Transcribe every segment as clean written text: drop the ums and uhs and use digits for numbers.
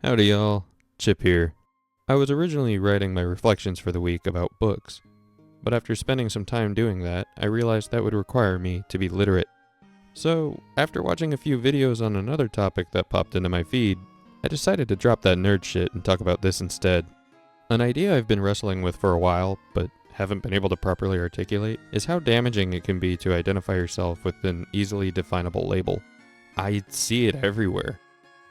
Howdy y'all, Chip here. I was originally writing my reflections for the week about books, but after spending some time doing that, I realized that would require me to be literate. So, after watching a few videos on another topic that popped into my feed, I decided to drop that nerd shit and talk about this instead. An idea I've been wrestling with for a while, but haven't been able to properly articulate, is how damaging it can be to identify yourself with an easily definable label. I see it everywhere.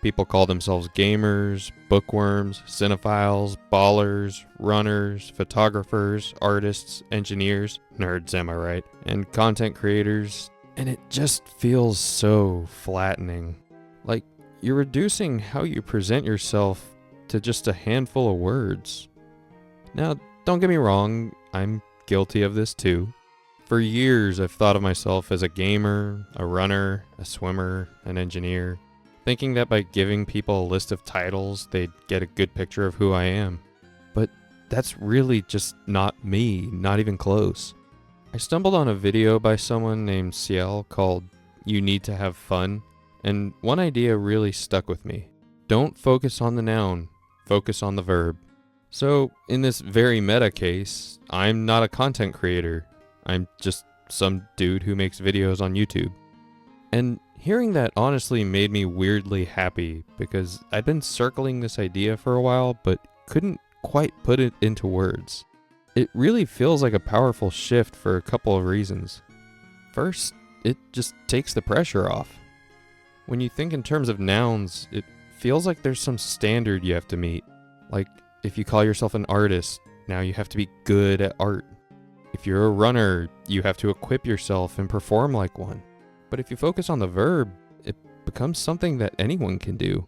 People call themselves gamers, bookworms, cinephiles, ballers, runners, photographers, artists, engineers, nerds am I right, and content creators, and it just feels so flattening. Like, you're reducing how you present yourself to just a handful of words. Now, don't get me wrong, I'm guilty of this too. For years, I've thought of myself as a gamer, a runner, a swimmer, an engineer, thinking that by giving people a list of titles, they'd get a good picture of who I am. But that's really just not me, not even close. I stumbled on a video by someone named Ciel called You Need to Have Fun, and one idea really stuck with me. Don't focus on the noun, focus on the verb. So, in this very meta case, I'm not a content creator. I'm just some dude who makes videos on YouTube. And hearing that honestly made me weirdly happy because I'd been circling this idea for a while but couldn't quite put it into words. It really feels like a powerful shift for a couple of reasons. First, it just takes the pressure off. When you think in terms of nouns, it feels like there's some standard you have to meet. Like, if you call yourself an artist, now you have to be good at art. If you're a runner, you have to equip yourself and perform like one. But if you focus on the verb, it becomes something that anyone can do.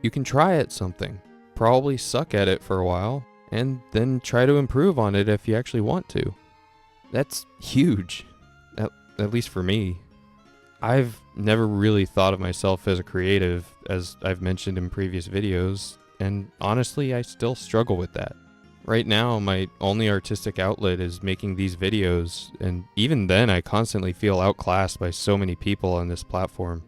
You can try at something, probably suck at it for a while, and then try to improve on it if you actually want to. That's huge, at least for me. I've never really thought of myself as a creative, as I've mentioned in previous videos, and honestly, I still struggle with that. Right now, my only artistic outlet is making these videos, and even then I constantly feel outclassed by so many people on this platform.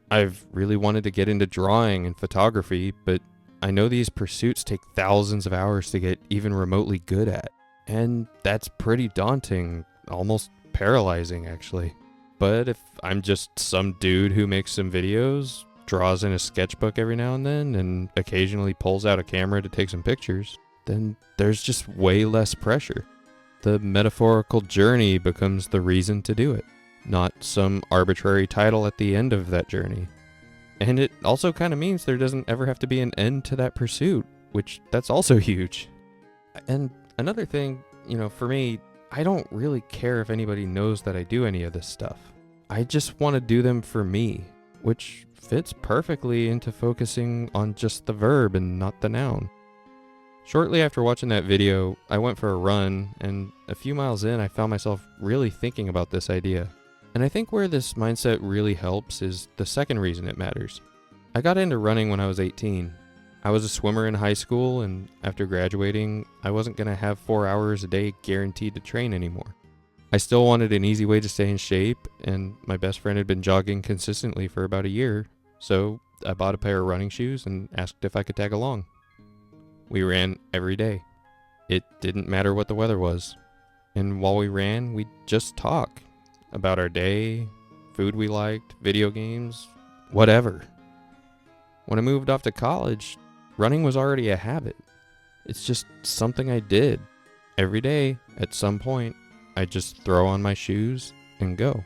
I've really wanted to get into drawing and photography, but I know these pursuits take thousands of hours to get even remotely good at. And that's pretty daunting, almost paralyzing actually. But if I'm just some dude who makes some videos, draws in a sketchbook every now and then, and occasionally pulls out a camera to take some pictures, then there's just way less pressure. The metaphorical journey becomes the reason to do it, not some arbitrary title at the end of that journey. And it also kind of means there doesn't ever have to be an end to that pursuit, which that's also huge. And another thing, for me, I don't really care if anybody knows that I do any of this stuff. I just want to do them for me, which fits perfectly into focusing on just the verb and not the noun. Shortly after watching that video, I went for a run, and a few miles in, I found myself really thinking about this idea. And I think where this mindset really helps is the second reason it matters. I got into running when I was 18. I was a swimmer in high school, and after graduating, I wasn't going to have 4 hours a day guaranteed to train anymore. I still wanted an easy way to stay in shape, and my best friend had been jogging consistently for about a year, so I bought a pair of running shoes and asked if I could tag along. We ran every day. It didn't matter what the weather was. And while we ran, we'd just talk about our day, food we liked, video games, whatever. When I moved off to college, running was already a habit. It's just something I did. Every day, at some point, I'd just throw on my shoes and go.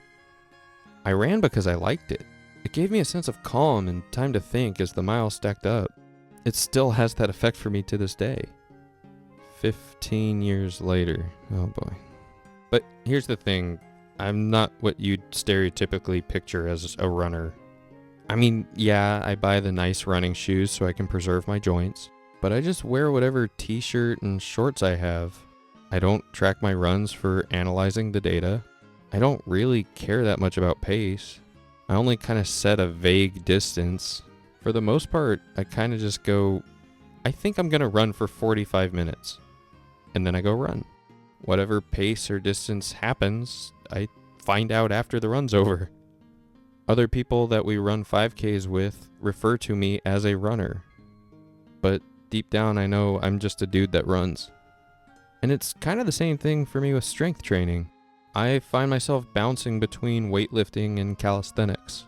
I ran because I liked it. It gave me a sense of calm and time to think as the miles stacked up. It still has that effect for me to this day. 15 years later. Oh boy. But here's the thing. I'm not what you'd stereotypically picture as a runner. I mean, yeah, I buy the nice running shoes so I can preserve my joints, but I just wear whatever t-shirt and shorts I have. I don't track my runs for analyzing the data. I don't really care that much about pace. I only kind of set a vague distance. For the most part, I kind of just go, I think I'm going to run for 45 minutes. And then I go run. Whatever pace or distance happens, I find out after the run's over. Other people that we run 5Ks with refer to me as a runner. but deep down I know I'm just a dude that runs. And it's kind of the same thing for me with strength training. I find myself bouncing between weightlifting and calisthenics.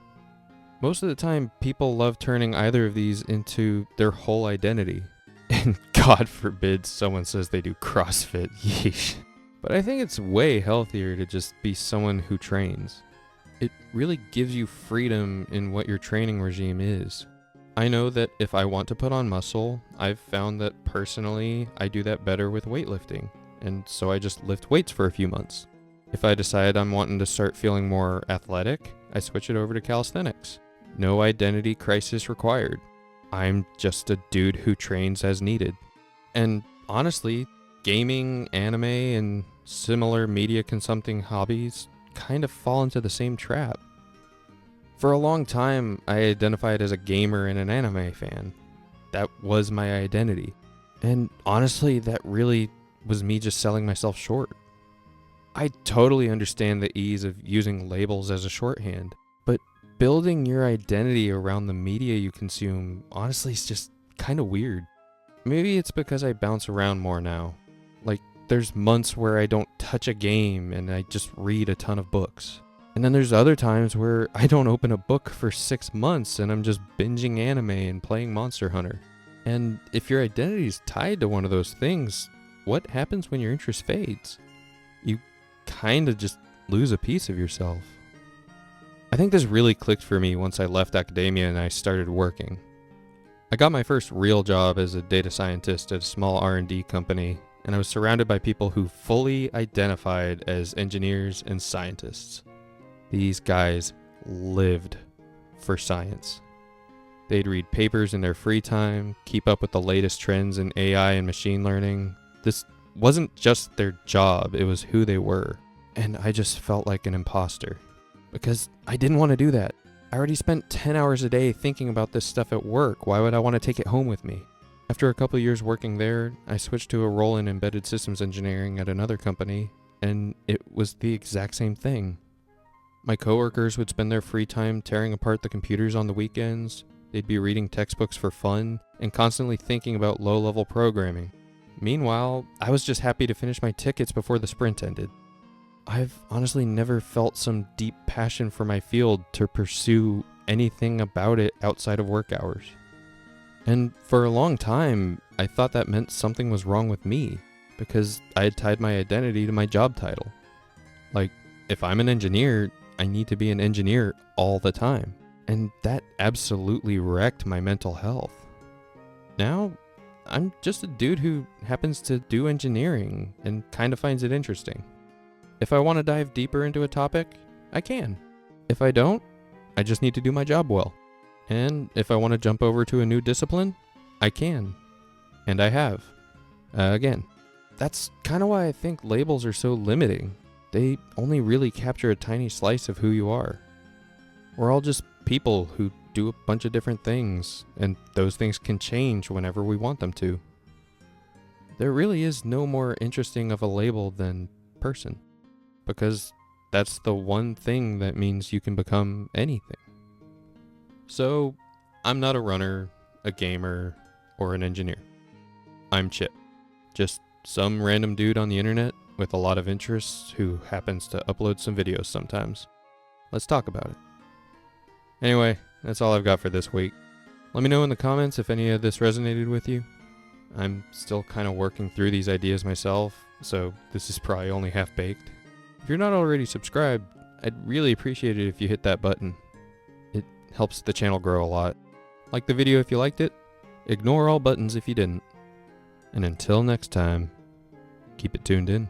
Most of the time, people love turning either of these into their whole identity. And God forbid someone says they do CrossFit, yeesh. But I think it's way healthier to just be someone who trains. It really gives you freedom in what your training regime is. I know that if I want to put on muscle, I've found that personally I do that better with weightlifting, and so I just lift weights for a few months. If I decide I'm wanting to start feeling more athletic, I switch it over to calisthenics. No identity crisis required. I'm just a dude who trains as needed. And honestly, gaming, anime, and similar media consuming hobbies kind of fall into the same trap. For a long time, I identified as a gamer and an anime fan. That was my identity. And honestly, that really was me just selling myself short. I totally understand the ease of using labels as a shorthand, but building your identity around the media you consume honestly is just kind of weird. Maybe it's because I bounce around more now. Like, there's months where I don't touch a game and I just read a ton of books. And then there's other times where I don't open a book for 6 months and I'm just binging anime and playing Monster Hunter. And if your identity is tied to one of those things, what happens when your interest fades? You kind of just lose a piece of yourself. I think this really clicked for me once I left academia and I started working. I got my first real job as a data scientist at a small R&D company, and I was surrounded by people who fully identified as engineers and scientists. These guys lived for science. They'd read papers in their free time, keep up with the latest trends in AI and machine learning. This wasn't just their job, it was who they were. And I just felt like an imposter. Because I didn't want to do that. I already spent 10 hours a day thinking about this stuff at work. Why would I want to take it home with me? After a couple years working there, I switched to a role in embedded systems engineering at another company, and it was the exact same thing. My coworkers would spend their free time tearing apart the computers on the weekends. They'd be reading textbooks for fun and constantly thinking about low-level programming. Meanwhile, I was just happy to finish my tickets before the sprint ended. I've honestly never felt some deep passion for my field to pursue anything about it outside of work hours. And for a long time, I thought that meant something was wrong with me, because I had tied my identity to my job title. Like, if I'm an engineer, I need to be an engineer all the time. And that absolutely wrecked my mental health. Now, I'm just a dude who happens to do engineering and kind of finds it interesting. If I want to dive deeper into a topic, I can. If I don't, I just need to do my job well. And if I want to jump over to a new discipline, I can. And I have. Again. That's kind of why I think labels are so limiting. They only really capture a tiny slice of who you are. We're all just people who do a bunch of different things, and those things can change whenever we want them to. There really is no more interesting of a label than person, because that's the one thing that means you can become anything. So, I'm not a runner, a gamer, or an engineer. I'm Chip, just some random dude on the internet with a lot of interests who happens to upload some videos sometimes. Let's talk about it. Anyway, that's all I've got for this week. Let me know in the comments if any of this resonated with you. I'm still kind of working through these ideas myself, so this is probably only half-baked. If you're not already subscribed, I'd really appreciate it if you hit that button. It helps the channel grow a lot. Like the video if you liked it, ignore all buttons if you didn't. And until next time, keep it tuned in.